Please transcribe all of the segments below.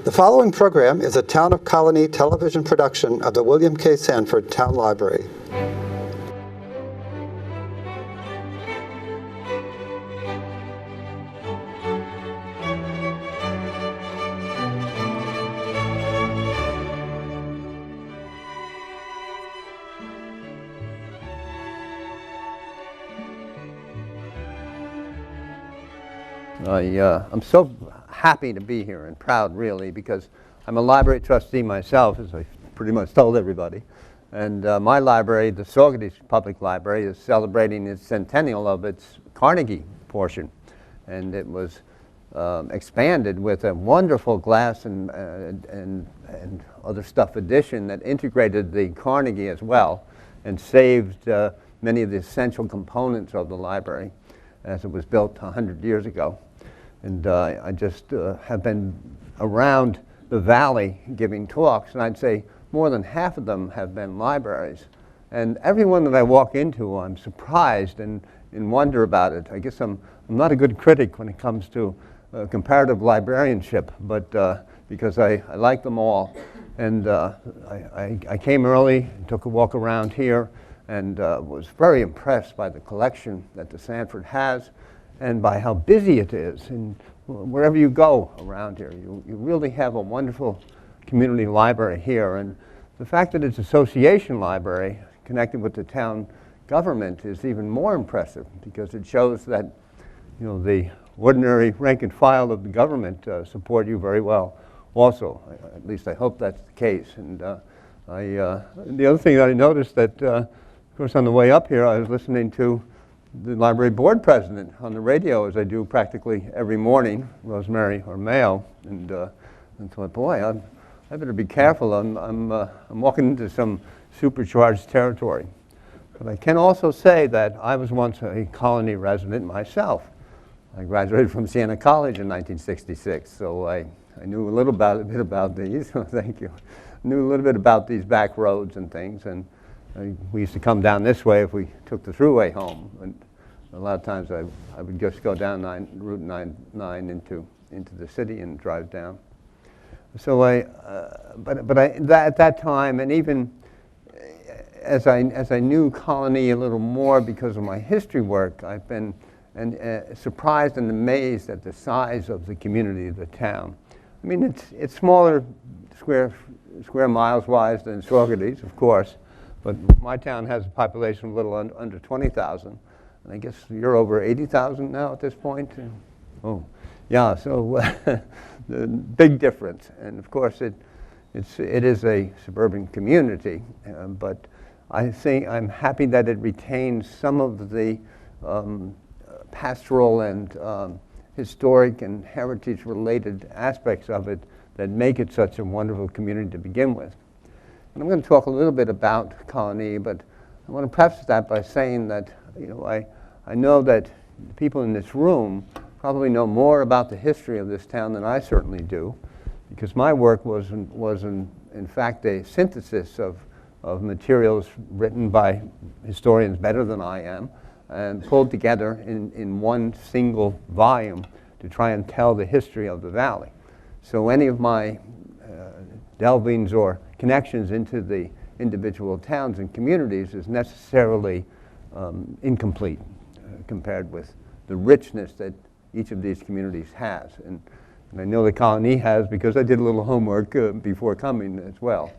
The following program is a Town of Colonie television production of the William K. Sanford Town Library. I'm so happy to be here and proud, really, because I'm a library trustee myself, as I pretty much told everybody. And my library, the Saugerties Public Library, is celebrating its centennial of its Carnegie portion. And it was expanded with a wonderful glass and other stuff addition that integrated the Carnegie as well and saved many of the essential components of the library as it was built 100 years ago. And I just have been around the valley giving talks, and I'd say more than half of them have been libraries. And every one that I walk into, I'm surprised and wonder about it. I guess I'm not a good critic when it comes to comparative librarianship, but because I like them all. And I came early, took a walk around here, and was very impressed by the collection that the Sanford has, and by how busy it is. And wherever you go around here, you really have a wonderful community library here. And the fact that it's an association library connected with the town government is even more impressive, because it shows that, you know, the ordinary rank and file of the government support you very well also. At least I hope that's the case. And the other thing that I noticed that, of course, on the way up here, I was listening to the library board president on the radio, as I do practically every morning, Rosemary or Mayo, and thought, boy, I better be careful. I'm walking into some supercharged territory. But I can also say that I was once a Colonie resident myself. I graduated from Siena College in 1966, so I knew a little bit about these. Thank you. Knew a little bit about these back roads and things, and we used to come down this way if we took the thruway home. And a lot of times I would just go down Route 99 into the city and drive down. So at that time, and even as I knew Colonie a little more because of my history work, I've been surprised and amazed at the size of the community of the town. I mean, it's smaller square miles wise than Saugerties, of course. But my town has a population of a little under 20,000, and I guess you're over 80,000 now at this point. Oh, yeah. So the big difference, and of course it is a suburban community, but I think I'm happy that it retains some of the pastoral and historic and heritage-related aspects of it that make it such a wonderful community to begin with. And I'm going to talk a little bit about Colonie, but I want to preface that by saying that, you know, I know that the people in this room probably know more about the history of this town than I certainly do, because my work was in fact a synthesis of materials written by historians better than I am, and pulled together in one single volume to try and tell the history of the valley. So any of my delvings or connections into the individual towns and communities is necessarily incomplete compared with the richness that each of these communities has. And I know that Colonie has, because I did a little homework before coming as well.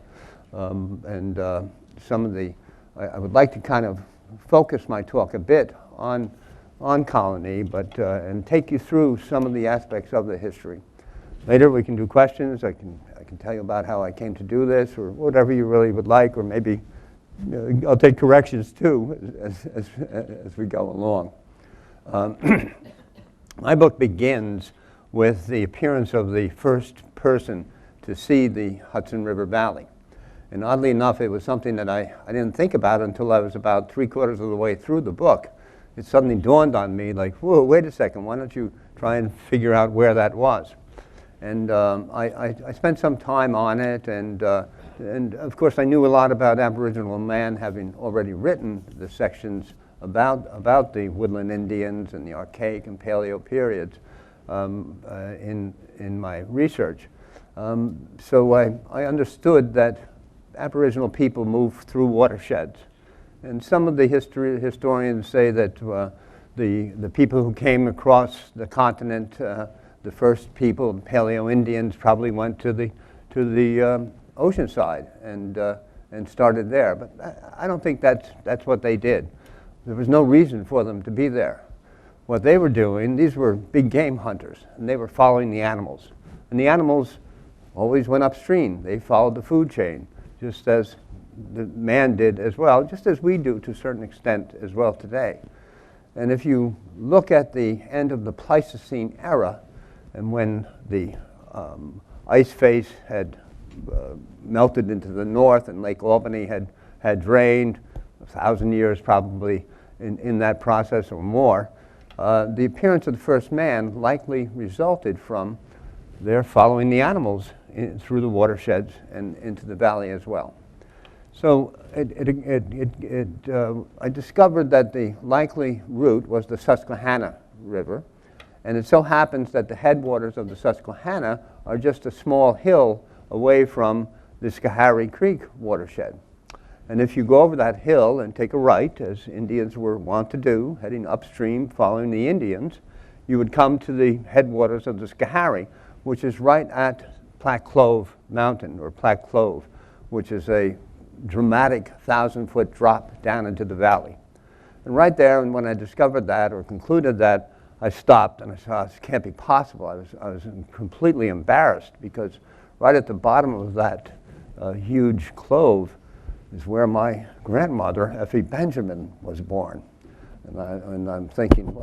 Some of the, I would like to kind of focus my talk a bit on Colonie, but and take you through some of the aspects of the history. Later we can do questions. I can tell you about how I came to do this, or whatever you really would like, or maybe I'll take corrections too as we go along. My book begins with the appearance of the first person to see the Hudson River Valley. And oddly enough, it was something that I didn't think about until I was about 3/4 of the way through the book. It suddenly dawned on me, like, whoa, wait a second, why don't you try and figure out where that was? And I spent some time on it, and of course I knew a lot about Aboriginal man, having already written the sections about the woodland Indians and the Archaic and Paleo periods in my research. So I understood that Aboriginal people moved through watersheds. And some of the historians say that the people who came across the continent, the first people, Paleo-Indians, probably went to the ocean side and started there. But I don't think that's what they did. There was no reason for them to be there. What they were doing, these were big game hunters, and they were following the animals. And the animals always went upstream. They followed the food chain, just as the man did as well, just as we do to a certain extent as well today. And if you look at the end of the Pleistocene era, and when the ice face had melted into the north and Lake Albany had drained, 1,000 years probably in that process or more, the appearance of the first man likely resulted from their following the animals through the watersheds and into the valley as well. So I discovered that the likely route was the Susquehanna River, and it so happens that the headwaters of the Susquehanna are just a small hill away from the Schoharie Creek watershed. And if you go over that hill and take a right, as Indians were wont to do, heading upstream following the Indians, you would come to the headwaters of the Schoharie, which is right at Platte Clove Mountain, or Platte Clove, which is a dramatic 1,000-foot drop down into the valley. And right there, and when I discovered that or concluded that, I stopped and I said, this can't be possible. I was completely embarrassed, because right at the bottom of that huge clove is where my grandmother, Effie Benjamin, was born. And I'm thinking,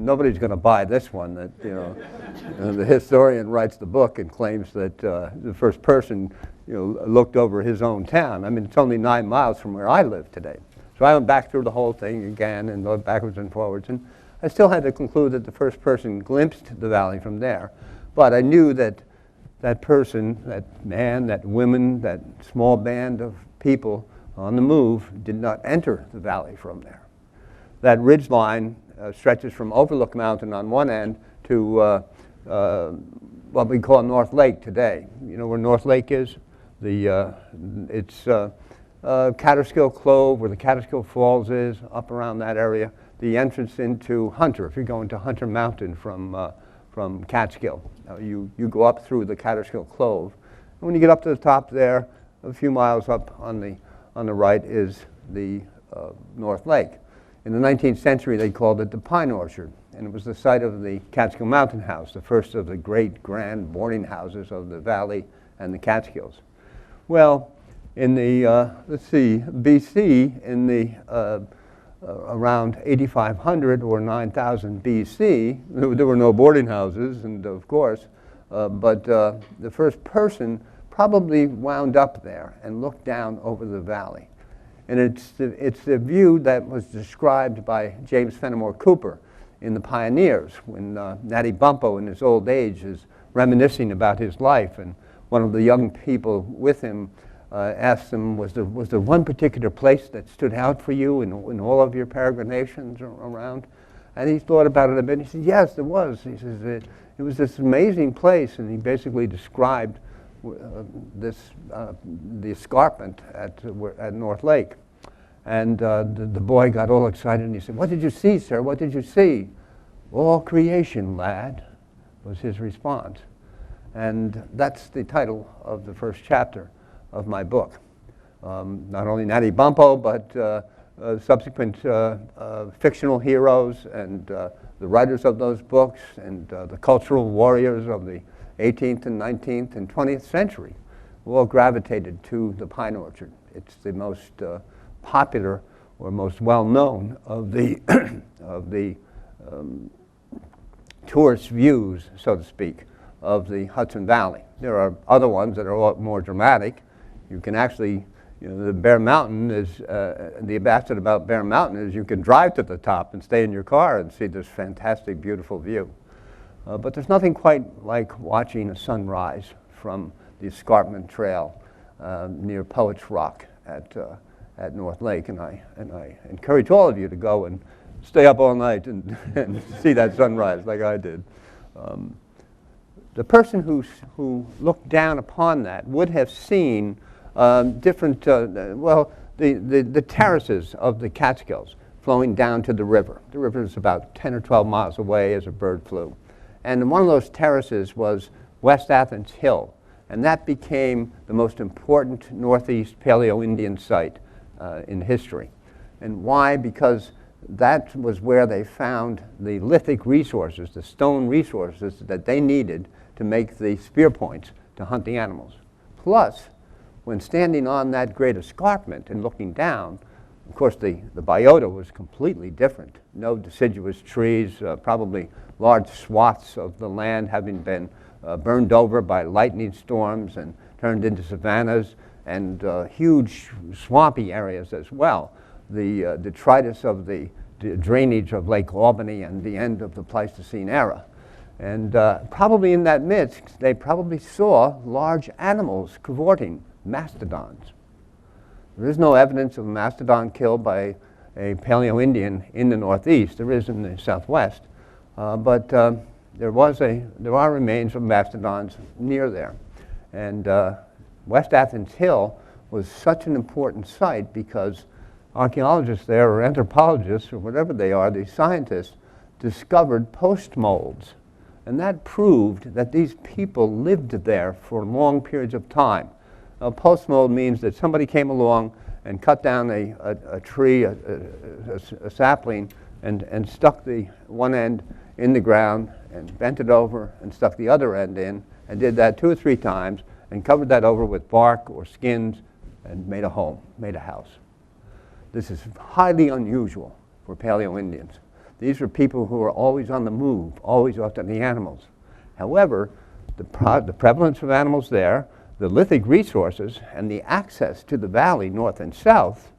nobody's going to buy this one. That the historian writes the book and claims that the first person looked over his own town. I mean, it's only 9 miles from where I live today. So I went back through the whole thing again and went backwards and forwards, and I still had to conclude that the first person glimpsed the valley from there. But I knew that that person, that man, that woman, that small band of people on the move did not enter the valley from there. That ridge line stretches from Overlook Mountain on one end to what we call North Lake today. You know where North Lake is? It's Catterskill Clove, where the Catterskill Falls is, up around that area. The entrance into Hunter, if you're going to Hunter Mountain from Catskill. You go up through the Catterskill Clove. And when you get up to the top there, a few miles up on the right is the North Lake. In the 19th century, they called it the Pine Orchard, and it was the site of the Catskill Mountain House, the first of the great grand boarding houses of the valley and the Catskills. Well, in the, BC, in the around 8500 or 9000 BC, there were no boarding houses, and of course, but the first person probably wound up there and looked down over the valley. And it's the view that was described by James Fenimore Cooper in The Pioneers, when Natty Bumppo in his old age is reminiscing about his life, and one of the young people with him asked him, was there one particular place that stood out for you in all of your peregrinations around? And he thought about it a bit, and he said, yes, there was. He says, it was this amazing place, and he basically described the escarpment at North Lake. And the boy got all excited, and he said, what did you see, sir? What did you see? All creation, lad, was his response. And that's the title of the first chapter of my book. Not only Natty Bumppo, but subsequent fictional heroes and the writers of those books and the cultural warriors of the 18th and 19th and 20th century all gravitated to the Pine Orchard. It's the most popular or most well-known of the tourist views, so to speak, of the Hudson Valley. There are other ones that are a lot more dramatic. You can actually, the Bear Mountain is, the best about Bear Mountain is you can drive to the top and stay in your car and see this fantastic, beautiful view. But there's nothing quite like watching a sunrise from the Escarpment Trail near Poets Rock at North Lake, and I encourage all of you to go and stay up all night and see that sunrise like I did. the person who looked down upon that would have seen different, the terraces of the Catskills flowing down to the river. The river is about 10 or 12 miles away as a bird flew. And one of those terraces was West Athens Hill, and that became the most important Northeast Paleo-Indian site in history. And why? Because that was where they found the lithic resources, the stone resources that they needed to make the spear points to hunt the animals. Plus, when standing on that great escarpment and looking down, of course the biota was completely different. No deciduous trees, probably large swaths of the land having been burned over by lightning storms and turned into savannas, and huge swampy areas as well. The detritus of the drainage of Lake Albany and the end of the Pleistocene era. And probably in that midst, they probably saw large animals cavorting, mastodons. There is no evidence of a mastodon killed by a Paleo-Indian in the Northeast. There is in the Southwest, but there are remains of mastodons near there. And West Athens Hill was such an important site because archaeologists there, or anthropologists, or whatever they are, these scientists, discovered post molds. And that proved that these people lived there for long periods of time. Post mold means that somebody came along and cut down a tree, a sapling, and stuck the one end in the ground and bent it over and stuck the other end in, and did that 2 or 3 times and covered that over with bark or skins and made a home, made a house. This is highly unusual for Paleo-Indians. These were people who were always on the move, always after the animals. However, the prevalence of animals there, the lithic resources, and the access to the valley, north and south,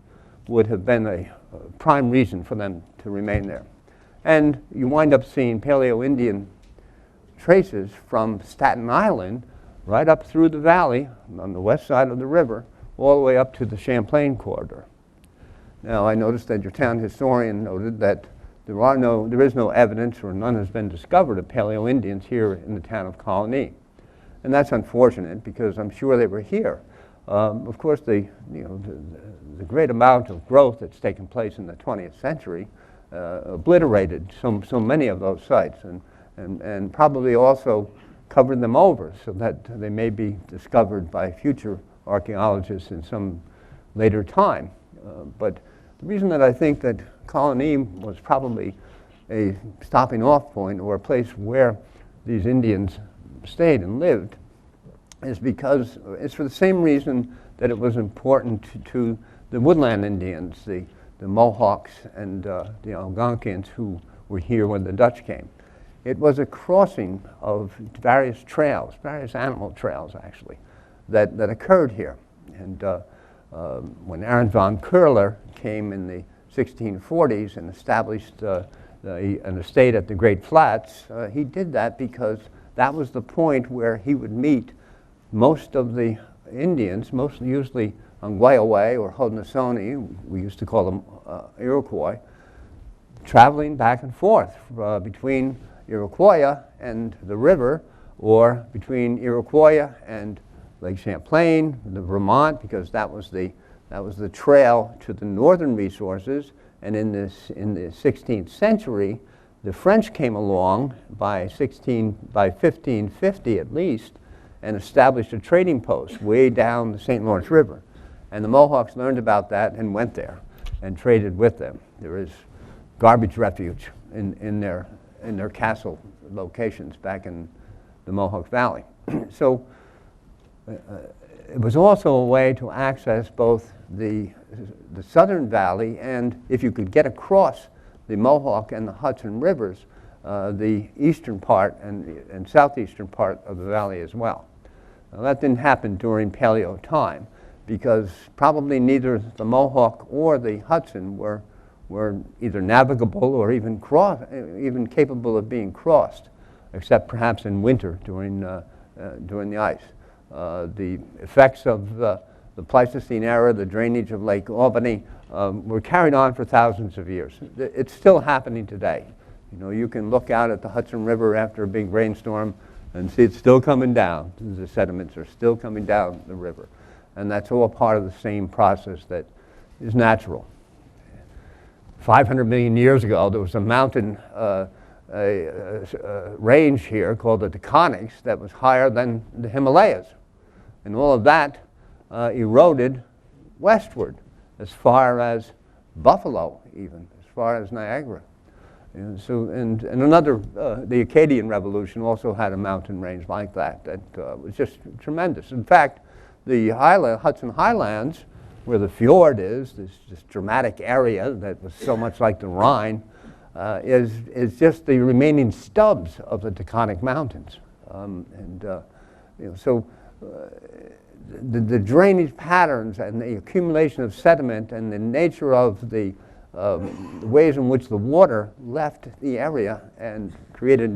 would have been a prime reason for them to remain there. And you wind up seeing Paleo-Indian traces from Staten Island right up through the valley on the west side of the river, all the way up to the Champlain corridor. Now, I noticed that your town historian noted that there is no evidence, or none has been discovered, of Paleo-Indians here in the town of Colonie. And that's unfortunate because I'm sure they were here. Of course, the great amount of growth that's taken place in the 20th century obliterated so many of those sites, and probably also covered them over so that they may be discovered by future archaeologists in some later time. But the reason that I think that Colonie was probably a stopping off point, or a place where these Indians stayed and lived, is because it's for the same reason that it was important to the woodland Indians, the Mohawks and the Algonquins who were here when the Dutch came. It was a crossing of various trails, various animal trails actually, that occurred here. And when Aaron von Curler came in the 1640s and established an estate at the Great Flats, he did that because that was the point where he would meet most of the Indians, mostly usually Ongwayaway or Haudenosaunee, we used to call them Iroquois, traveling back and forth between Iroquois and the river, or between Iroquois and Lake Champlain, the Vermont, because that was the trail to the northern resources. And in the 16th century, the French came along by 1550 at least, and established a trading post way down the St. Lawrence River. And the Mohawks learned about that and went there and traded with them. There is garbage refuge in their castle locations back in the Mohawk Valley. So it was also a way to access both the southern valley, and if you could get across the Mohawk and the Hudson rivers, the eastern part and southeastern part of the valley as well. Now, that didn't happen during Paleo time because probably neither the Mohawk or the Hudson were either navigable or even capable of being crossed, except perhaps in winter during the ice. The effects of the Pleistocene era, the drainage of Lake Albany, were carried on for thousands of years. It's still happening today. You know, you can look out at the Hudson River after a big rainstorm And see, it's still coming down. The sediments are still coming down the river. And that's all part of the same process that is natural. 500 million years ago, there was a mountain range here called the Deconics that was higher than the Himalayas. And all of that eroded westward as far as Buffalo, even, as far as Niagara. And so, and another, the Acadian Revolution also had a mountain range like that was just tremendous. In fact, the Hudson Highlands, where the fjord is, this dramatic area that was so much like the Rhine, is just the remaining stubs of the Taconic Mountains. So the drainage patterns and the accumulation of sediment and the nature of the ways in which the water left the area and created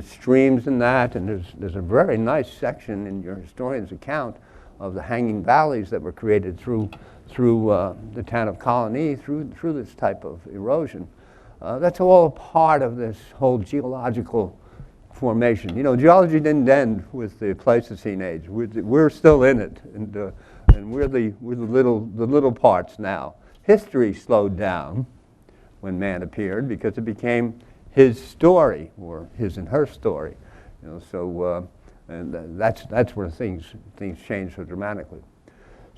streams in that, and there's a very nice section in your historian's account of the hanging valleys that were created through the town of Colonie through this type of erosion. That's all part of this whole geological formation. You know, geology didn't end with the Pleistocene age. We're still in it, and we're the little parts now. History slowed down when man appeared because it became his story, or his and her story. You know, so and that's where things changed so dramatically.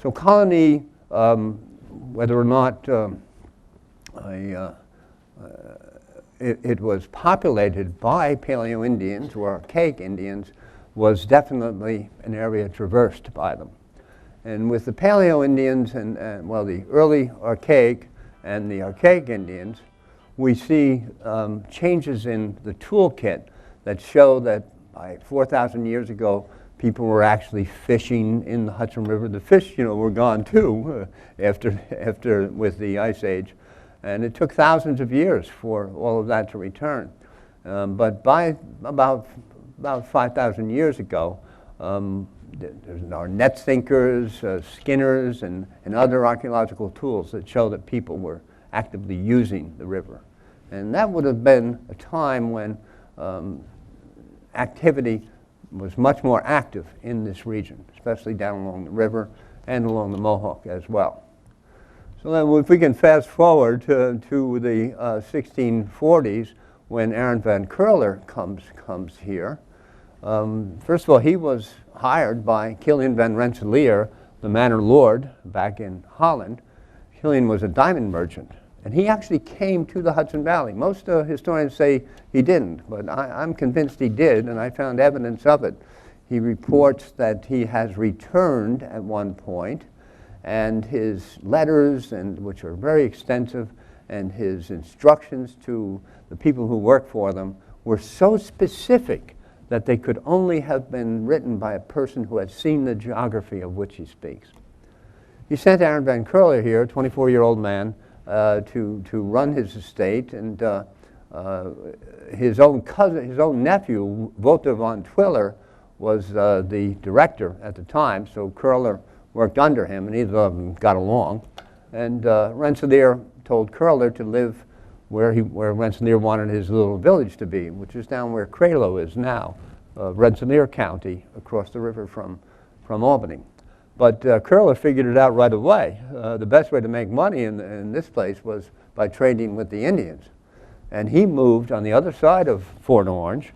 So Colonie, whether or not it was populated by Paleo-Indians or Archaic Indians, was definitely an area traversed by them. And with the Paleo-Indians and well, the early Archaic and the Archaic Indians, we see changes in the toolkit that show that by 4,000 years ago, people were actually fishing in the Hudson River. The fish, you know, were gone too after with the Ice Age. And it took thousands of years for all of that to return. But by about 5,000 years ago, there are net sinkers, skinners, and other archaeological tools that show that people were actively using the river. And that would have been a time when activity was much more active in this region, especially down along the river and along the Mohawk as well. So then if we can fast forward to the 1640s, when Aaron van Curler comes here. First of all, he was hired by Kilian van Rensselaer, the manor lord back in Holland. Kilian was a diamond merchant, and he actually came to the Hudson Valley. Most historians say he didn't, but I'm convinced he did, and I found evidence of it. He reports that he has returned at one point, and his letters, which are very extensive, and his instructions to the people who work for them were so specific that they could only have been written by a person who had seen the geography of which he speaks. He sent Aaron van Curler here, a 24-year-old man, to run his estate, and his own cousin, his own nephew, Wouter van Twiller, was the director at the time, so Curler worked under him, and neither of them got along. And Rensselaer told Curler to live where Rensselaer wanted his little village to be, which is down where Cralo is now, Rensselaer County, across the river from Albany. But Curler figured it out right away. The best way to make money in this place was by trading with the Indians. And he moved on the other side of Fort Orange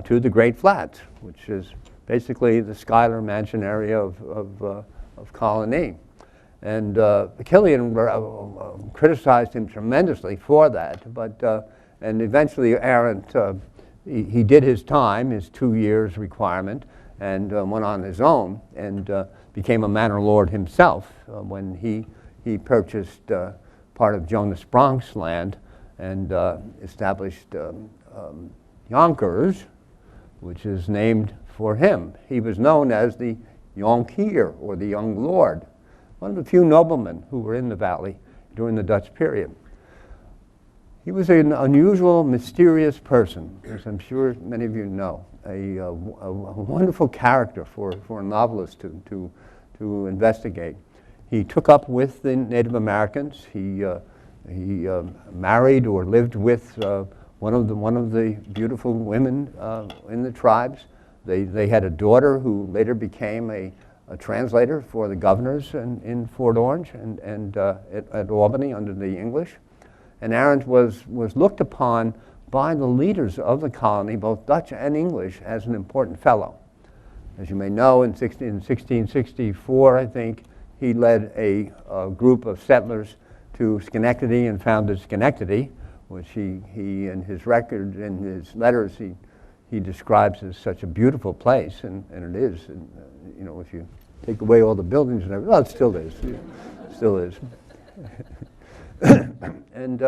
to the Great Flats, which is basically the Schuyler Mansion area of Colonie. And Kilian criticized him tremendously for that, but and eventually Aaron, he did his time, his 2 years requirement, and went on his own and became a manor lord himself when he purchased part of Jonas Bronk's land and established Yonkers, which is named for him. He was known as the Jonkier, or the Young Lord, one of the few noblemen who were in the valley during the Dutch period. He was an unusual, mysterious person, as I'm sure many of you know, a wonderful character for a novelist to investigate. He took up with the Native Americans. He married or lived with one of the beautiful women in the tribes. They had a daughter who later became a translator for the governors in Fort Orange and at Albany under the English. And Arend was looked upon by the leaders of the colony, both Dutch and English, as an important fellow. As you may know, in 1664, I think, he led a group of settlers to Schenectady and founded Schenectady, which he in his record, in his letters, he describes as such a beautiful place, and it is. And, you know, if you take away all the buildings and everything, well, it still is. It still is. And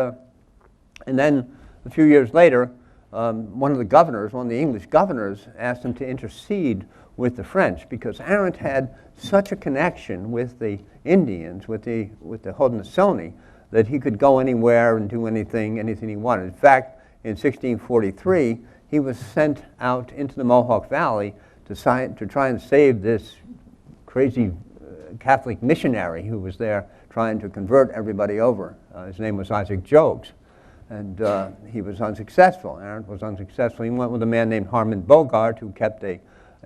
then a few years later, one of the English governors, asked him to intercede with the French, because Arend had such a connection with the Indians, with the Haudenosaunee, that he could go anywhere and do anything he wanted. In fact, in 1643, he was sent out into the Mohawk Valley to try and save this crazy Catholic missionary who was there trying to convert everybody over. His name was Isaac Jogues. And he was unsuccessful. Arend was unsuccessful. He went with a man named Harmon Bogart, who kept a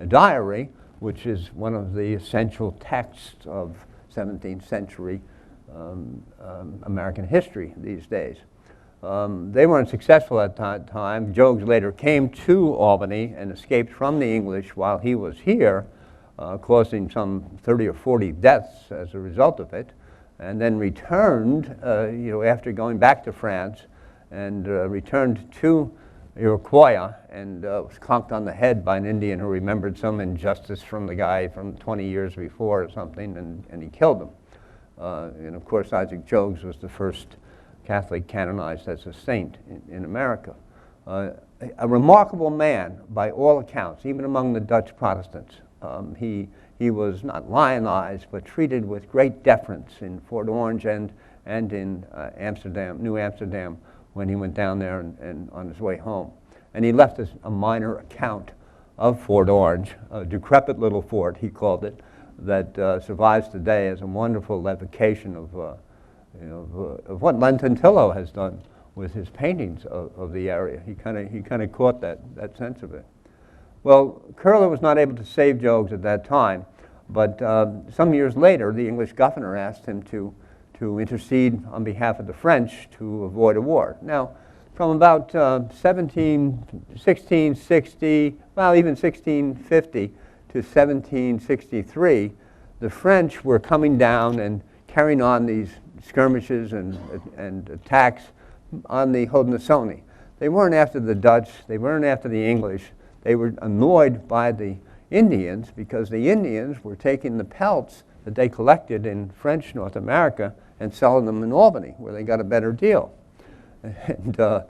diary, which is one of the essential texts of 17th century American history these days. They weren't successful at that time. Jogues later came to Albany and escaped from the English while he was here, causing some 30 or 40 deaths as a result of it, and then returned, after going back to France, and returned to Iroquois and was conked on the head by an Indian who remembered some injustice from the guy from 20 years before or something, and he killed him. And of course, Isaac Jogues was the first Catholic canonized as a saint in America. A remarkable man by all accounts, even among the Dutch Protestants. He was not lionized, but treated with great deference in Fort Orange and in Amsterdam, New Amsterdam, when he went down there and on his way home. And he left us a minor account of Fort Orange, a decrepit little fort, he called it, that survives today as a wonderful evocation of what Lentontillo has done with his paintings of the area. He kind of caught that sense of it. Well, Curler was not able to save Jogues at that time, but some years later, the English governor asked him to intercede on behalf of the French to avoid a war. Now, from about 1660, well, even 1650 to 1763, the French were coming down and carrying on these skirmishes and attacks on the Haudenosaunee. They weren't after the Dutch, they weren't after the English. They were annoyed by the Indians because the Indians were taking the pelts that they collected in French North America and selling them in Albany, where they got a better deal. And the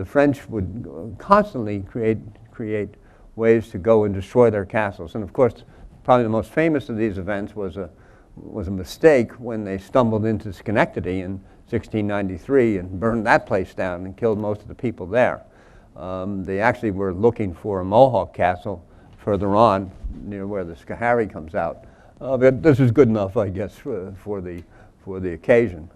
French would constantly create ways to go and destroy their castles. And of course, probably the most famous of these events was a mistake when they stumbled into Schenectady in 1693 and burned that place down and killed most of the people there. They actually were looking for a Mohawk castle further on, near where the Schoharie comes out. But this is good enough, I guess, for the occasion.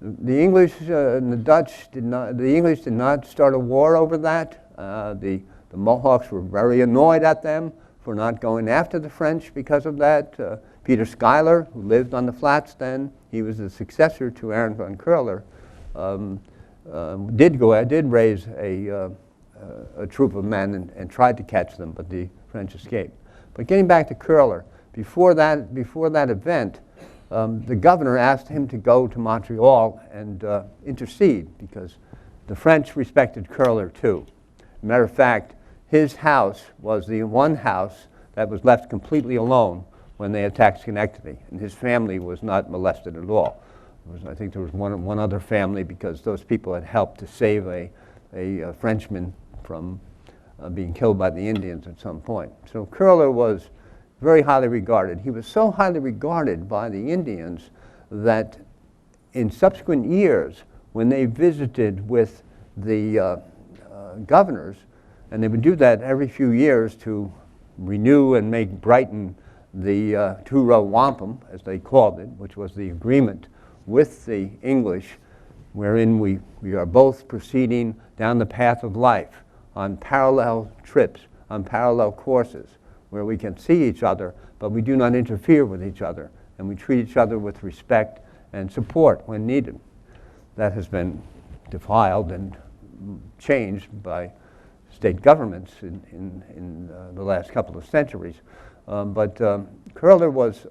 The English and the Dutch did not. The English did not start a war over that. The Mohawks were very annoyed at them for not going after the French because of that. Peter Schuyler, who lived on the flats then, he was the successor to Arend van Curler, did raise a troop of men and tried to catch them, but the French escaped. But getting back to Curler, before that event, the governor asked him to go to Montreal and intercede because the French respected Curler too. Matter of fact, his house was the one house that was left completely alone when they attacked Schenectady, and his family was not molested at all. I think there was one other family because those people had helped to save a Frenchman from being killed by the Indians at some point. So Curler was very highly regarded. He was so highly regarded by the Indians that in subsequent years, when they visited with the governors, and they would do that every few years to renew and make brighten the two-row wampum, as they called it, which was the agreement with the English wherein we are both proceeding down the path of life on parallel trips, on parallel courses, where we can see each other, but we do not interfere with each other, and we treat each other with respect and support when needed. That has been defiled and changed by state governments in the last couple of centuries. But Curler was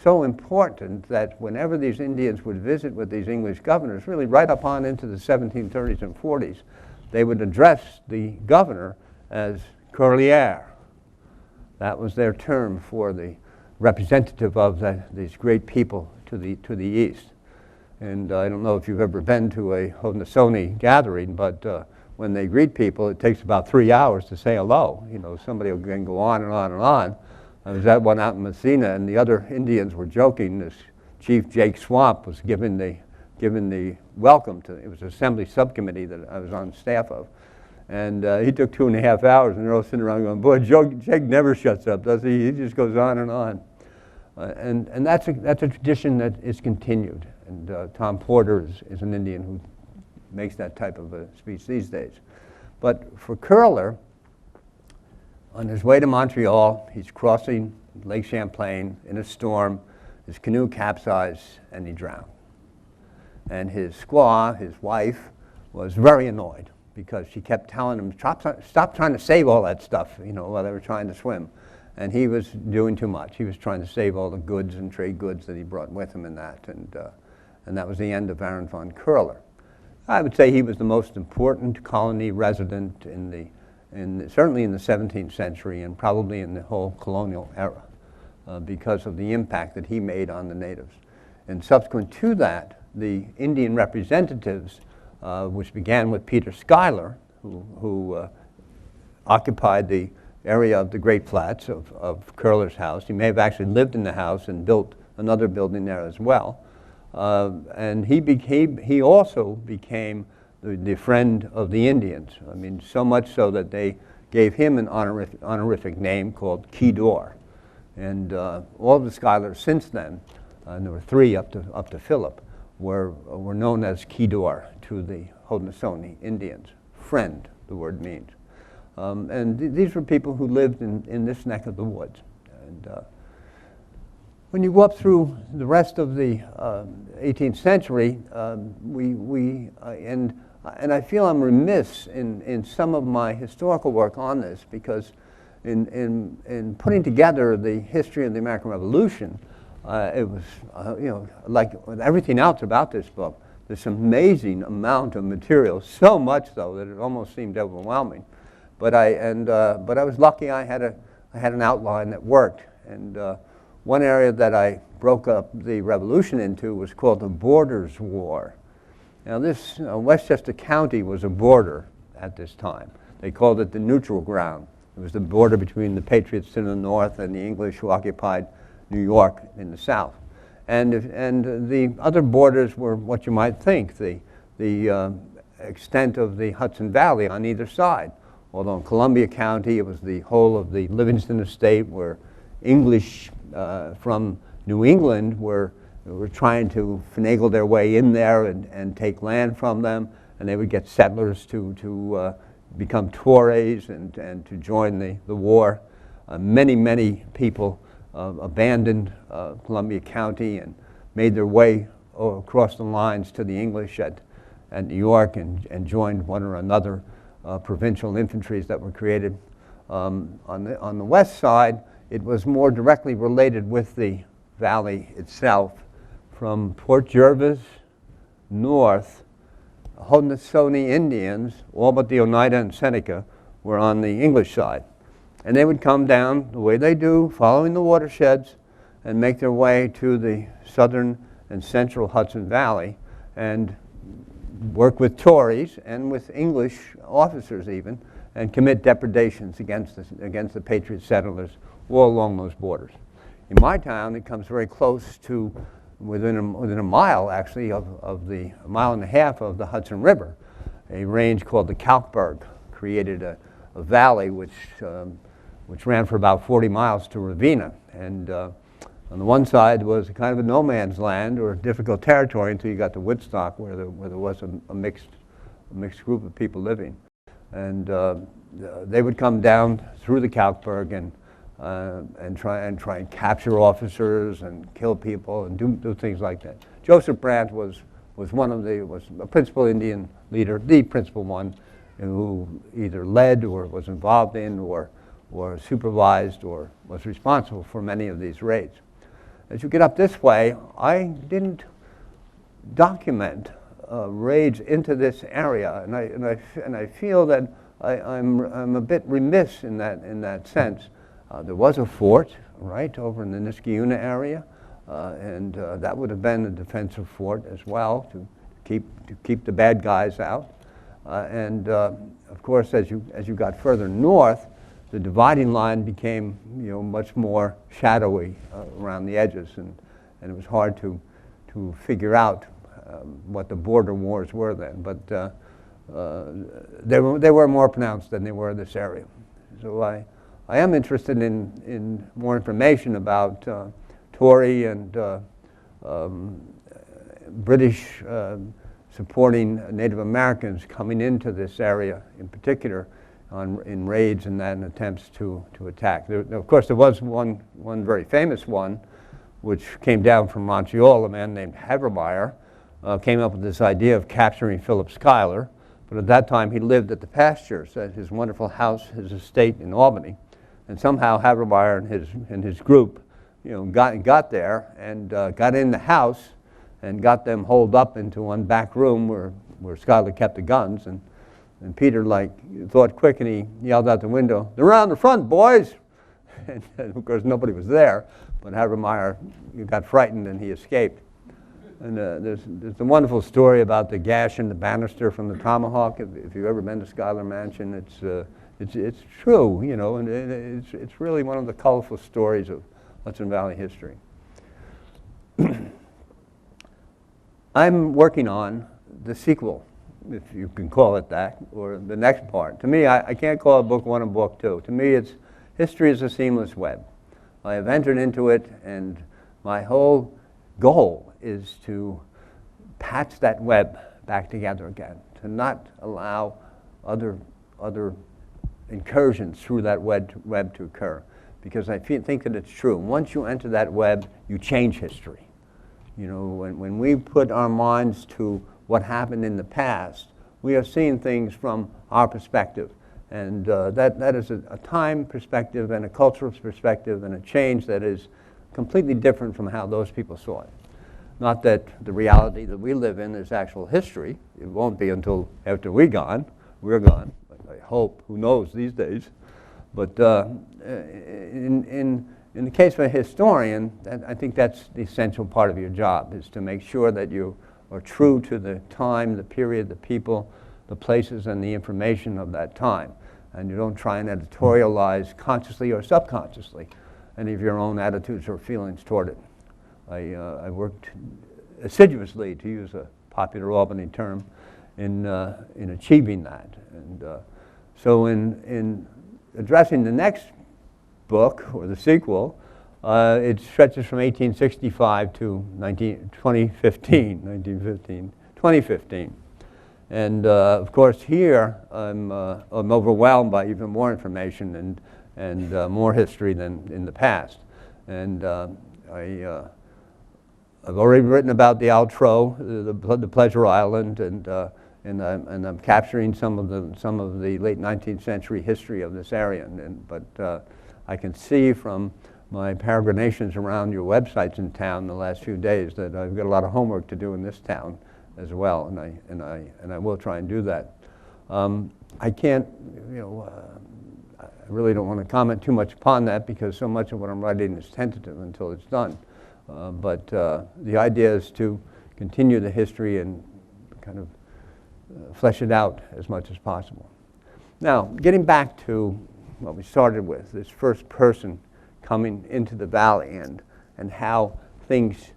so important that whenever these Indians would visit with these English governors, really right up on into the 1730s and 40s, they would address the governor as Curlier. That was their term for the representative of these great people to the east. And I don't know if you've ever been to a Haudenosaunee gathering, but when they greet people, it takes about 3 hours to say hello. You know, somebody will then go on and on and on. I was at one out in Messina, and the other Indians were joking. This Chief Jake Swamp was given the welcome to. It was an assembly subcommittee that I was on staff of, and he took 2.5 hours, and they're all sitting around going, "Boy, Jake never shuts up, does he? He just goes on and on." And that's a tradition that is continued. And Tom Porter is an Indian who makes that type of a speech these days. But for Curler, on his way to Montreal, he's crossing Lake Champlain in a storm. His canoe capsized, and he drowned. And his squaw, his wife, was very annoyed because she kept telling him, stop trying to save all that stuff, you know, while they were trying to swim. And he was doing too much. He was trying to save all the goods and trade goods that he brought with him in that. And that was the end of Baron von Curler. I would say he was the most important colony resident certainly in the 17th century and probably in the whole colonial era because of the impact that he made on the natives. And subsequent to that, the Indian representatives, which began with Peter Schuyler, who occupied the area of the Great Flats of Curler's house. He may have actually lived in the house and built another building there as well. And he also became the friend of the Indians. I mean, so much so that they gave him an honorific name called Keydor. And all of the Schuylers since then, and there were 3 up to Philip, were known as Keydor to the Haudenosaunee Indians. Friend, the word means. And these were people who lived in this neck of the woods. And when you go up through the rest of the 18th century, and I feel I'm remiss in some of my historical work on this because in putting together the history of the American Revolution, it was, like everything else about this book, this amazing amount of material, so much so that it almost seemed overwhelming. But I was lucky I had an outline that worked. And one area that I broke up the Revolution into was called the Borders War. Now this, Westchester County was a border at this time. They called it the neutral ground. It was the border between the Patriots in the north and the English who occupied New York in the south. And the other borders were what you might think, the extent of the Hudson Valley on either side. Although in Columbia County, it was the whole of the Livingston estate where English from New England were trying to finagle their way in there and take land from them, and they would get settlers to become Tories and to join the war. Many people abandoned Columbia County and made their way across the lines to the English at New York and joined one or another provincial infantries that were created. On the west side, it was more directly related with the valley itself. From Port Jervis north, Haudenosaunee Indians, all but the Oneida and Seneca, were on the English side. And they would come down the way they do, following the watersheds, and make their way to the southern and central Hudson Valley and work with Tories and with English officers even, and commit depredations against the Patriot settlers all along those borders. In my town, it comes very close to within a mile, actually, a mile and a half of the Hudson River. A range called the Kalkberg created a valley which ran for about 40 miles to Ravenna. And On the one side was a kind of a no man's land or difficult territory until you got to Woodstock, where there was a mixed group of people living. And they would come down through the Kalkberg and try and capture officers and kill people and do things like that. Joseph Brant was a principal Indian leader, the principal one, who either led or was involved in or supervised or was responsible for many of these raids. As you get up this way, I didn't document raids into this area, and I feel that I'm a bit remiss in that sense. There was a fort right over in the Niskayuna area, and that would have been a defensive fort as well to keep the bad guys out. And of course, as you got further north, the dividing line became much more shadowy around the edges, and it was hard to figure out what the border wars were then. But they were more pronounced than they were in this area. So I am interested in more information about Tory and British supporting Native Americans coming into this area in particular in raids and attempts to attack. Of course, there was one very famous one, which came down from Montreal. A man named Havermeyer came up with this idea of capturing Philip Schuyler, but at that time he lived at the Pastures, at his wonderful house, his estate in Albany, and somehow Havermeyer and his group, got there and got in the house and got them holed up into one back room where Schuyler kept the guns. And Peter thought quick, and he yelled out the window, "They're around the front, boys!" And of course nobody was there, but Havermeyer got frightened and he escaped. And there's a wonderful story about the gash in the banister from the tomahawk. If you've ever been to Schuyler Mansion, it's true, and it's really one of the colorful stories of Hudson Valley history. I'm working on the sequel, if you can call it that, or the next part. To me, I can't call a book one and book two. To me, history is a seamless web. I have entered into it, and my whole goal is to patch that web back together again, to not allow other incursions through that web to occur, because I think that it's true. Once you enter that web, you change history. When we put our minds to what happened in the past, we are seeing things from our perspective. And that is a time perspective and a cultural perspective and a change that is completely different from how those people saw it. Not that the reality that we live in is actual history. It won't be until after we're gone. I hope. Who knows these days. But in the case of a historian, I think that's the essential part of your job, is to make sure that you are true to the time, the period, the people, the places, and the information of that time. And you don't try and editorialize consciously or subconsciously any of your own attitudes or feelings toward it. I worked assiduously, to use a popular Albany term, in achieving that. And so in addressing the next book, or the sequel, it stretches from 1865 to 2015. And of course here I'm overwhelmed by even more information and more history than in the past. And I've already written about the outro, the Pleasure Island, and I'm capturing some of the late 19th century history of this area. But I can see from my peregrinations around your websites in town the last few days that I've got a lot of homework to do in this town as well, and I will try and do that. I can't, I really don't want to comment too much upon that, because so much of what I'm writing is tentative until it's done. But the idea is to continue the history and kind of flesh it out as much as possible. Now, getting back to what we started with, this first person coming into the valley and how things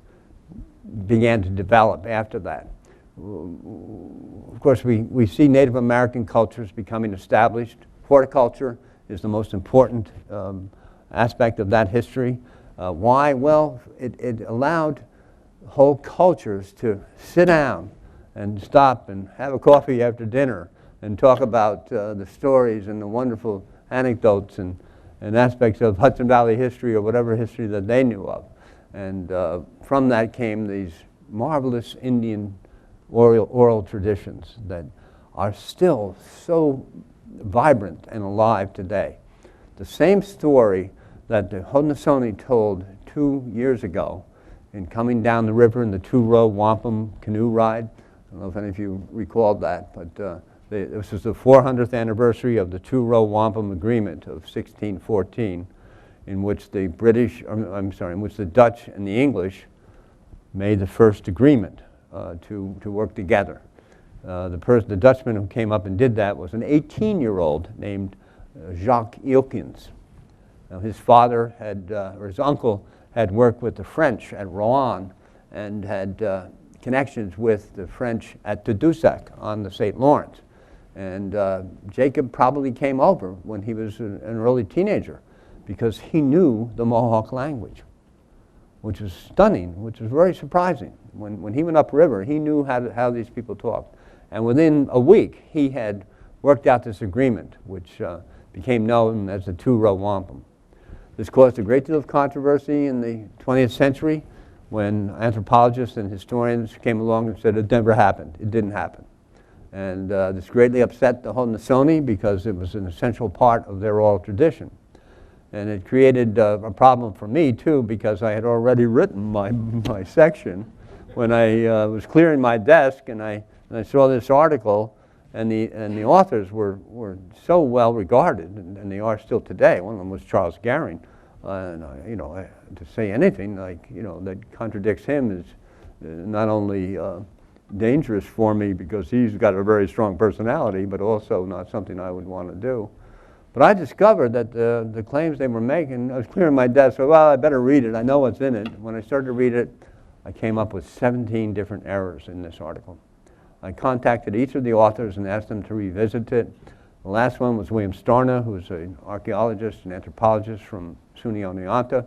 began to develop after that. Of course, we see Native American cultures becoming established. Horticulture is the most important aspect of that history. Why? Well, it allowed whole cultures to sit down and stop and have a coffee after dinner and talk about the stories and the wonderful anecdotes and aspects of Hudson Valley history or whatever history that they knew of. And from that came these marvelous Indian oral traditions that are still so vibrant and alive today. The same story that the Haudenosaunee told 2 years ago in coming down the river in the two-row wampum canoe ride. I don't know if any of you recalled that, but this was the 400th anniversary of the two-row wampum agreement of 1614, in which the in which the Dutch and the English made the first agreement to work together. The Dutchman who came up and did that was an 18-year-old named Jacques Ilkens. Now, his father or his uncle had worked with the French at Rouen and had connections with the French at Tadoussac on the St. Lawrence. And Jacob probably came over when he was an early teenager because he knew the Mohawk language, which was stunning, which was very surprising. When he went upriver, he knew how these people talked. And within a week, he had worked out this agreement, which became known as the two-row wampum. This caused a great deal of controversy in the 20th century when anthropologists and historians came along and said it never happened, it didn't happen. And this greatly upset the Haudenosaunee because it was an essential part of their oral tradition. And it created a problem for me too, because I had already written my section when I was clearing my desk and I saw this article, and the authors were so well regarded, and they are still today. One of them was Charles Garing. To say anything that contradicts him is not only dangerous for me because he's got a very strong personality, but also not something I would want to do. But I discovered that the claims they were making, I was clearing my desk, so well, I better read it. I know what's in it. When I started to read it, I came up with 17 different errors in this article. I contacted each of the authors and asked them to revisit it. The last one was William Starna, who's an archaeologist and anthropologist from SUNY Oneonta.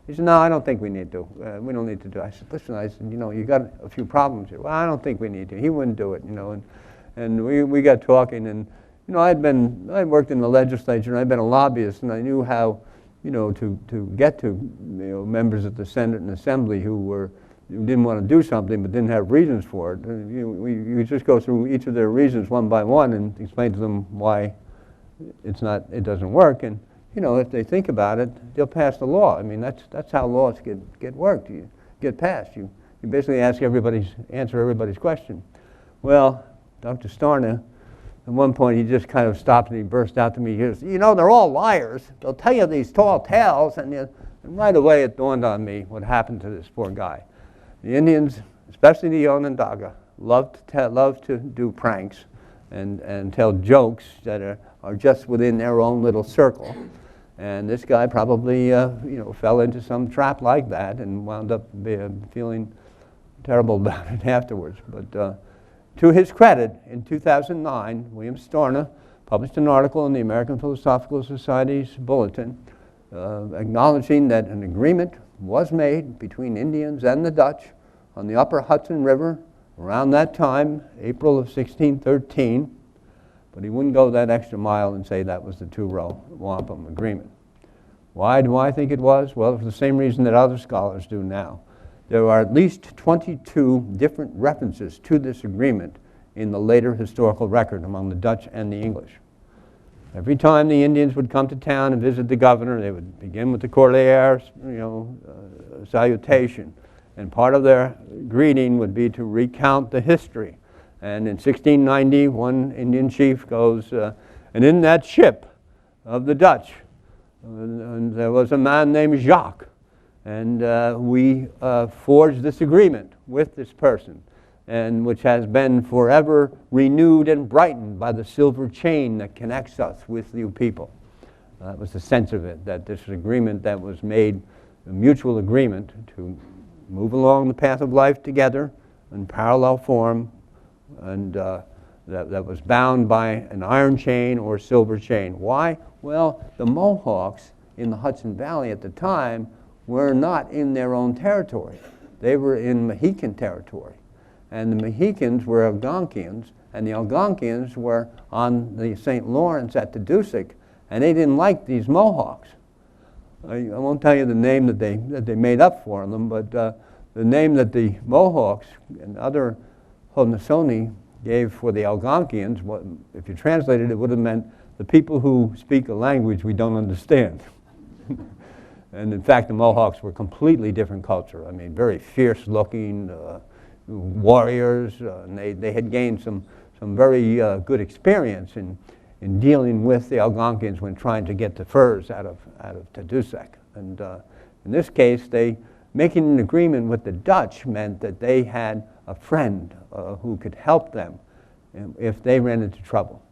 He said, no, I don't think we need to. We don't need to do it. I said, listen, you got a few problems here. Well, I don't think we need to. He wouldn't do it, and we got talking, and I'd worked in the legislature, and I'd been a lobbyist, and I knew how, to get to members of the Senate and Assembly who didn't want to do something but didn't have reasons for it. You just go through each of their reasons one by one and explain to them why it doesn't work. And if they think about it, they'll pass the law. I mean, that's how laws get worked. You get passed. You basically answer everybody's question. Well, Dr. Starna, at one point he just kind of stopped and he burst out to me. He goes, they're all liars. They'll tell you these tall tales, and right away it dawned on me what happened to this poor guy. The Indians, especially the Onondaga, love to do pranks and tell jokes that are just within their own little circle. And this guy probably fell into some trap like that and wound up feeling terrible about it afterwards. But to his credit, in 2009, William Starna published an article in the American Philosophical Society's Bulletin acknowledging that an agreement was made between Indians and the Dutch on the upper Hudson River around that time, April of 1613, but he wouldn't go that extra mile and say that was the two-row wampum agreement. Why do I think it was? Well, for the same reason that other scholars do now. There are at least 22 different references to this agreement in the later historical record among the Dutch and the English. Every time the Indians would come to town and visit the governor, they would begin with the Corlaer, salutation. And part of their greeting would be to recount the history. And in 1690, one Indian chief goes, and in that ship of the Dutch, there was a man named Jacques. And we forged this agreement with this person, and which has been forever renewed and brightened by the silver chain that connects us with you people. That was the sense of it, that this agreement that was made, a mutual agreement to move along the path of life together in parallel form, and that was bound by an iron chain or silver chain. Why? Well, the Mohawks in the Hudson Valley at the time were not in their own territory. They were in Mohican territory. And the Mohicans were Algonquians, and the Algonquians were on the St. Lawrence at Tadoussac, and they didn't like these Mohawks. I won't tell you the name that they made up for them, but the name that the Mohawks and other Haudenosaunee gave for the Algonquians, if you translated it, would have meant the people who speak a language we don't understand. And in fact, the Mohawks were a completely different culture. I mean, very fierce-looking warriors, and they had gained some very good experience in dealing with the Algonquians when trying to get the furs out of Tadoussac. And in this case, making an agreement with the Dutch meant that they had a friend who could help them if they ran into trouble.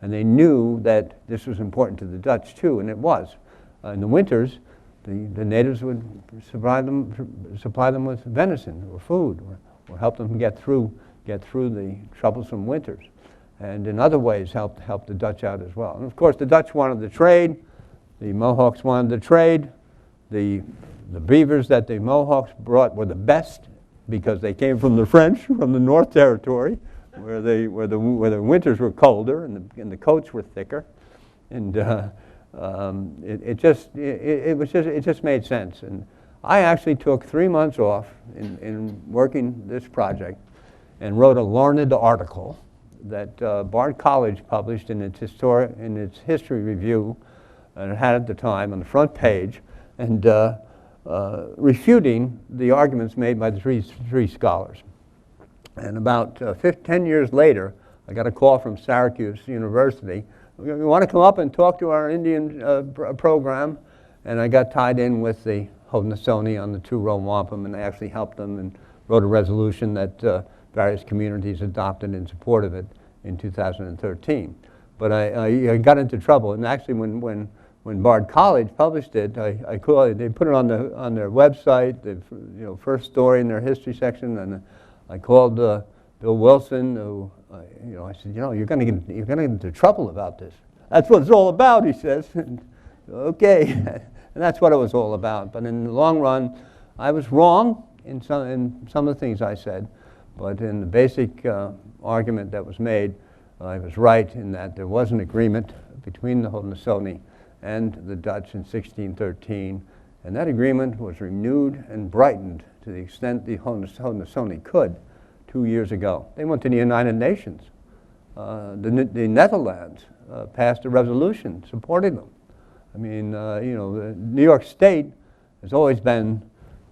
And they knew that this was important to the Dutch too, and it was. In the winters, the natives would supply them with venison or food, or help them get through the troublesome winters. And in other ways help the Dutch out as well. And of course the Dutch wanted to trade, the Mohawks wanted to trade. The beavers that the Mohawks brought were the best because they came from the French, from the North Territory, where the winters were colder and the coats were thicker. And it just made sense. And I actually took 3 months off in working this project and wrote a learned article that Bard College published in its history review, and it had at the time on the front page, and refuting the arguments made by the three scholars. And about 10 years later, I got a call from Syracuse University. You want to come up and talk to our Indian program? And I got tied in with the Haudenosaunee on the two-row wampum, and I actually helped them and wrote a resolution that various communities adopted in support of it in 2013. But I got into trouble, and actually when Bard College published it, they put it on their website, the first story in their history section, and I called Bill Wilson, who I said, you're going to get into trouble about this. That's what it's all about, he says. Okay, and that's what it was all about. But in the long run, I was wrong in some of the things I said, but in the basic argument that was made, I was right in that there was an agreement between the Haudenosaunee and the Dutch in 1613, and that agreement was renewed and brightened to the extent the Haudenosaunee could 2 years ago. They went to the United Nations. The Netherlands passed a resolution supporting them. I mean, New York State has always been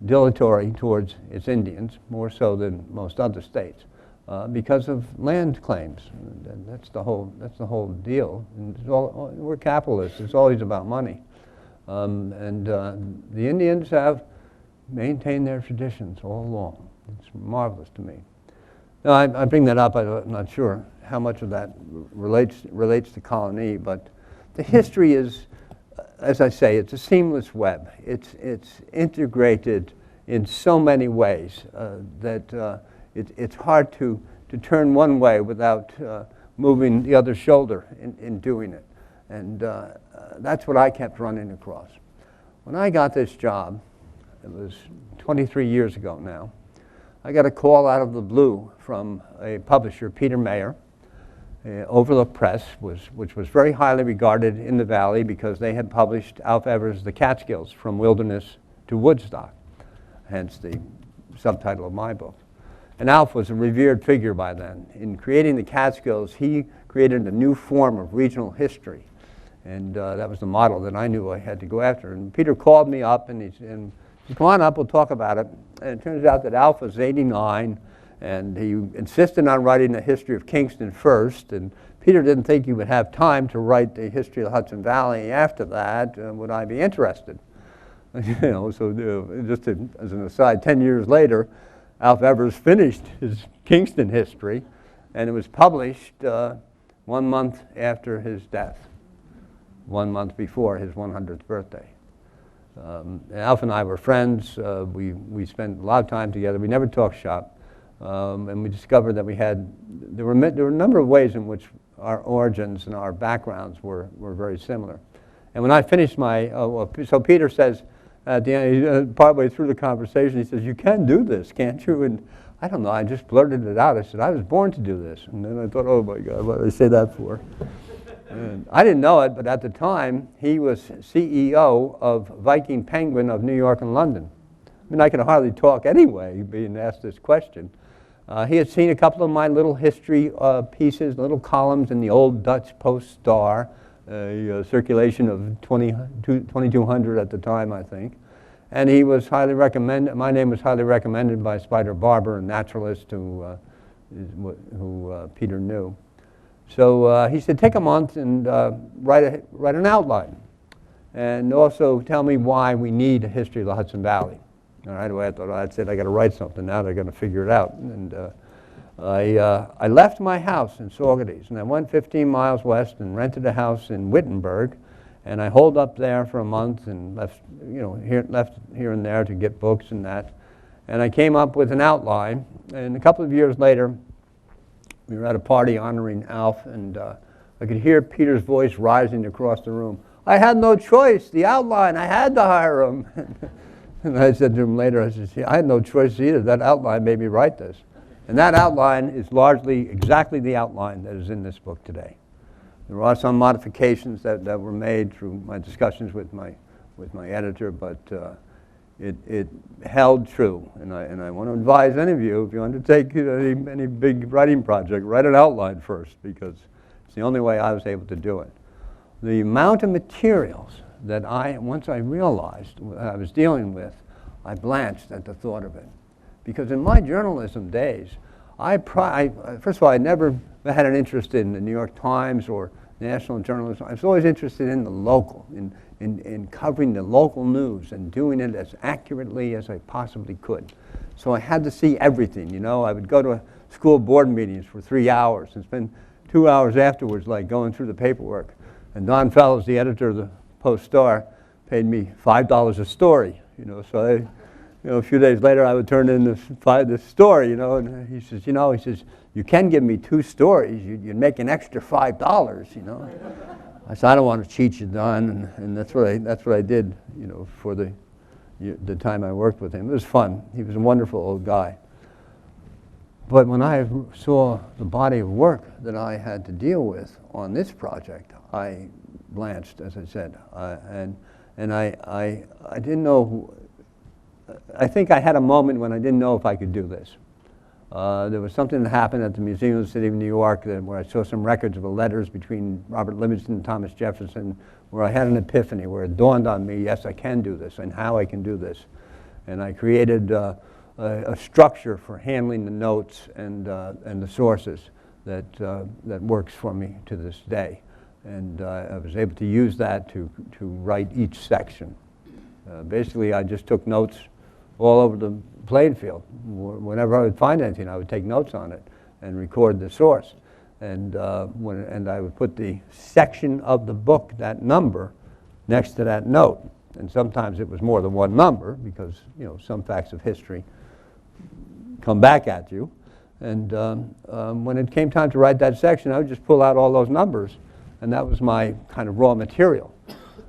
dilatory towards its Indians, more so than most other states, because of land claims. And that's the whole deal. And we're capitalists. It's always about money. The Indians have maintained their traditions all along. It's marvelous to me. Now, I bring that up. I'm not sure how much of that relates to Colonie, but the history is, as I say, it's a seamless web. It's integrated in so many ways that it's hard to turn one way without moving the other shoulder in doing it. And that's what I kept running across. When I got this job, it was 23 years ago now, I got a call out of the blue from a publisher, Peter Mayer. Overlook Press, which was very highly regarded in the Valley because they had published Alf Evers' The Catskills, From Wilderness to Woodstock, hence the subtitle of my book. And Alf was a revered figure by then. In creating the Catskills, he created a new form of regional history, and that was the model that I knew I had to go after. And Peter called me up, and he said, come on up, we'll talk about it. And it turns out that Alf was 89, and he insisted on writing the history of Kingston first, and Peter didn't think he would have time to write the history of the Hudson Valley after that. Would I be interested? So just as an aside, 10 years later, Alf Evers finished his Kingston history, and it was published 1 month after his death, 1 month before his 100th birthday. Alf and I were friends. We spent a lot of time together. We never talked shop. And we discovered that there were a number of ways in which our origins and our backgrounds were very similar. And when I finished so Peter says, At the end, partway through the conversation, he says, "You can do this, can't you?" And I don't know, I just blurted it out. I said, "I was born to do this." And then I thought, oh my God, what did I say that for? And I didn't know it, but at the time, he was CEO of Viking Penguin of New York and London. I mean, I could hardly talk anyway, being asked this question. He had seen a couple of my little history pieces, little columns in the old Dutch Post-Star, a circulation of 2,200 at the time, I think. And he was highly recommended, my name was highly recommended by Spider Barber, a naturalist who Peter knew. So he said, take a month and write an outline. And also tell me why we need a history of the Hudson Valley. And right away I thought, I got to write something now, they're going to figure it out. And I left my house in Saugerties, and I went 15 miles west and rented a house in Wittenberg, and I holed up there for a month and left here and there to get books and that. And I came up with an outline, and a couple of years later, we were at a party honoring Alf, and I could hear Peter's voice rising across the room. I had no choice, the outline, I had to hire him. And I said to him later, I said, see, I had no choice either. That outline made me write this. And that outline is largely exactly the outline that is in this book today. There are some modifications that were made through my discussions with my editor, but it held true. And I want to advise any of you, if you undertake any big writing project, write an outline first, because it's the only way I was able to do it. The amount of materials that once I realized what I was dealing with, I blanched at the thought of it. Because in my journalism days, first of all, I never had an interest in the New York Times or national journalism. I was always interested in the local, in covering the local news and doing it as accurately as I possibly could. So I had to see everything, you know. I would go to school board meetings for 3 hours and spend 2 hours afterwards like going through the paperwork. And Don Fellows, the editor of the Post-Star, paid me $5 a story, you know. So a few days later I would turn in this story, you know, and he says, you can give me 2 stories, you'd make an extra $5, you know. I said, I don't want to cheat you, Don, and that's what I did, you know, for the time I worked with him. It was fun. He was a wonderful old guy. But when I saw the body of work that I had to deal with on this project, I blanched, as I said, and I didn't know. I think I had a moment when I didn't know if I could do this. There was something that happened at the Museum of the City of New York where I saw some records of the letters between Robert Livingston and Thomas Jefferson, where I had an epiphany, where it dawned on me, yes, I can do this, and how I can do this. And I created a structure for handling the notes and the sources that works for me to this day. And I was able to use that to write each section. Basically, I just took notes all over the playing field. Whenever I would find anything, I would take notes on it and record the source. And I would put the section of the book, that number, next to that note. And sometimes it was more than one number, because some facts of history come back at you. And when it came time to write that section, I would just pull out all those numbers, and that was my kind of raw material.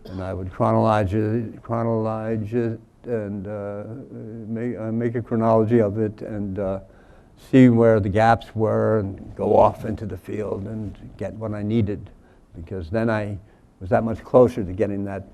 And I would chronologize it and make a chronology of it, and see where the gaps were, and go off into the field and get what I needed, because then I was that much closer to getting that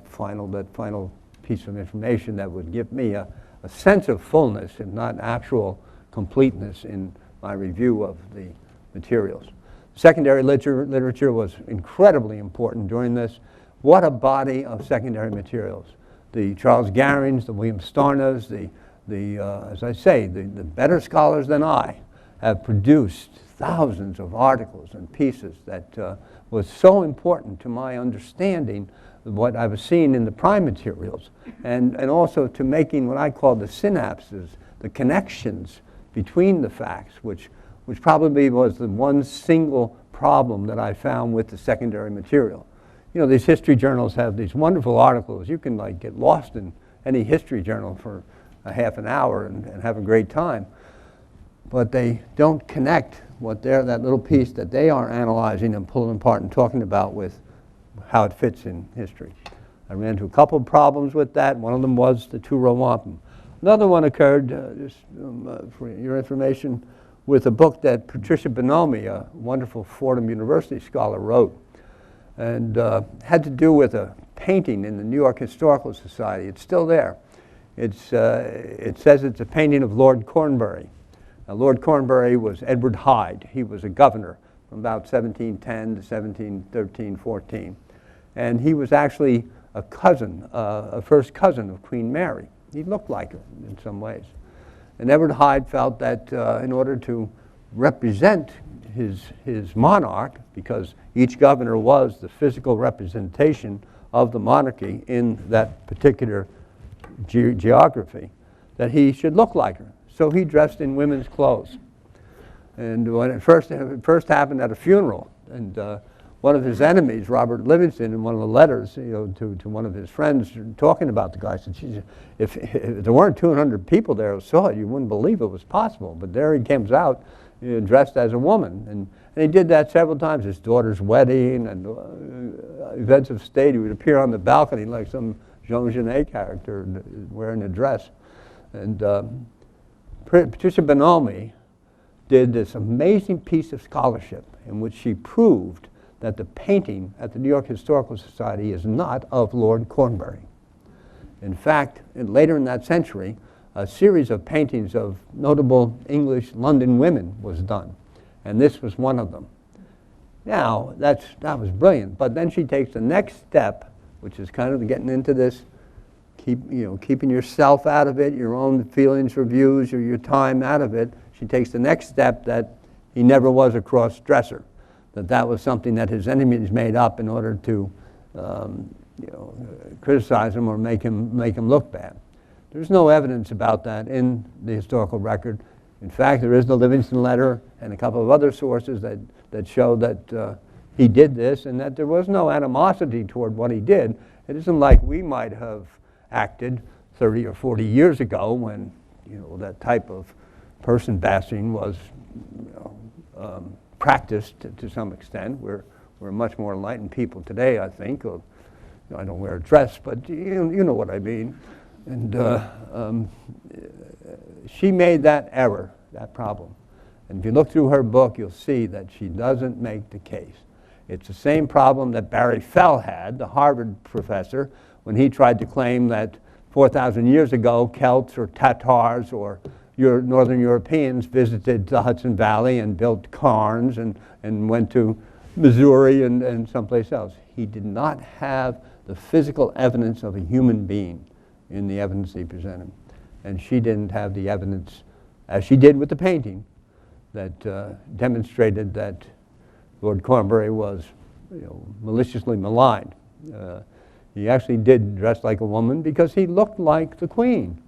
final piece of information that would give me a sense of fullness, if not actual completeness, in my review of the materials. Secondary literature was incredibly important during this. What a body of secondary materials. The Charles Garings, the William Starnas, as I say, the better scholars than I have produced thousands of articles and pieces that was so important to my understanding of what I was seeing in the prime materials, and also to making what I call the synapses, the connections between the facts, which probably was the one single problem that I found with the secondary material. These history journals have these wonderful articles. You can get lost in any history journal for a half an hour and have a great time. But they don't connect that little piece that they are analyzing and pulling apart and talking about with how it fits in history. I ran into a couple of problems with that. One of them was the two-row wampum. Another one occurred, just for your information, with a book that Patricia Bonomi, a wonderful Fordham University scholar, wrote, and had to do with a painting in the New York Historical Society. It's still there. It says it's a painting of Lord Cornbury. Now, Lord Cornbury was Edward Hyde. He was a governor from about 1710 to 1713-14. And he was actually a cousin, a first cousin of Queen Mary. He looked like her in some ways. And Edward Hyde felt that in order to represent his monarch, because each governor was the physical representation of the monarchy in that particular geography, that he should look like her. So he dressed in women's clothes. And when it first happened at a funeral, and one of his enemies, Robert Livingston, in one of the letters, to one of his friends talking about the guy, said, if there weren't 200 people there who saw it, you wouldn't believe it was possible. But there he comes out dressed as a woman. And he did that several times. His daughter's wedding and events of state. He would appear on the balcony like some Jean Genet character wearing a dress. And Patricia Bonomi did this amazing piece of scholarship in which she proved that the painting at the New York Historical Society is not of Lord Cornbury. In fact, later in that century, a series of paintings of notable English London women was done, and this was one of them. Now, that was brilliant, but then she takes the next step, which is kind of getting into this, keeping yourself out of it, your own feelings or views or your time out of it. She takes the next step that he never was a cross-dresser, that was something that his enemies made up in order to criticize him or make him look bad. There's no evidence about that in the historical record. In fact, there is the Livingston letter and a couple of other sources that show that he did this and that there was no animosity toward what he did. It isn't like we might have acted 30 or 40 years ago when that type of person bashing was practiced to some extent. We're much more enlightened people today, I think. I don't wear a dress, but you know what I mean. And she made that error, that problem. And if you look through her book, you'll see that she doesn't make the case. It's the same problem that Barry Fell had, the Harvard professor, when he tried to claim that 4,000 years ago, Celts or Tatars or Northern Europeans visited the Hudson Valley and built cairns and went to Missouri and someplace else. He did not have the physical evidence of a human being in the evidence he presented. And she didn't have the evidence, as she did with the painting, that demonstrated that Lord Cornbury was maliciously maligned. He actually did dress like a woman because he looked like the Queen.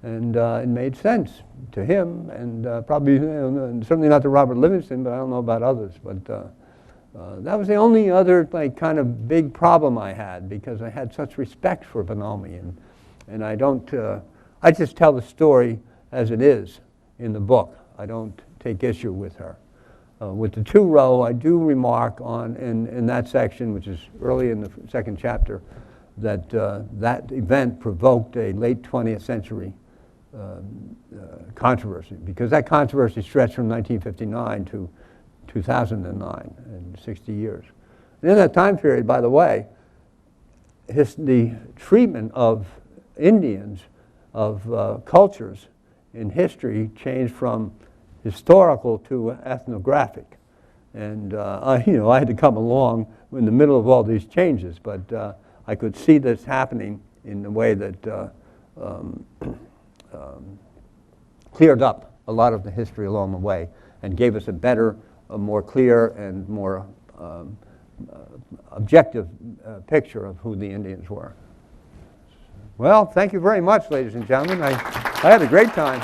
And it made sense to him, and probably certainly not to Robert Livingston, but I don't know about others. But that was the only other kind of big problem I had, because I had such respect for Bonomi, and I don't. I just tell the story as it is in the book. I don't take issue with her. With the two-row, I do remark on in that section, which is early in the second chapter, that that event provoked a late 20th century controversy, because that controversy stretched from 1959 to 2009, and 60 years. And in that time period, by the way, the treatment of Indians, of cultures in history, changed from historical to ethnographic. And I had to come along in the middle of all these changes, but I could see this happening in the way that cleared up a lot of the history along the way and gave us a more clear and more objective picture of who the Indians were. Well, thank you very much, ladies and gentlemen. I had a great time.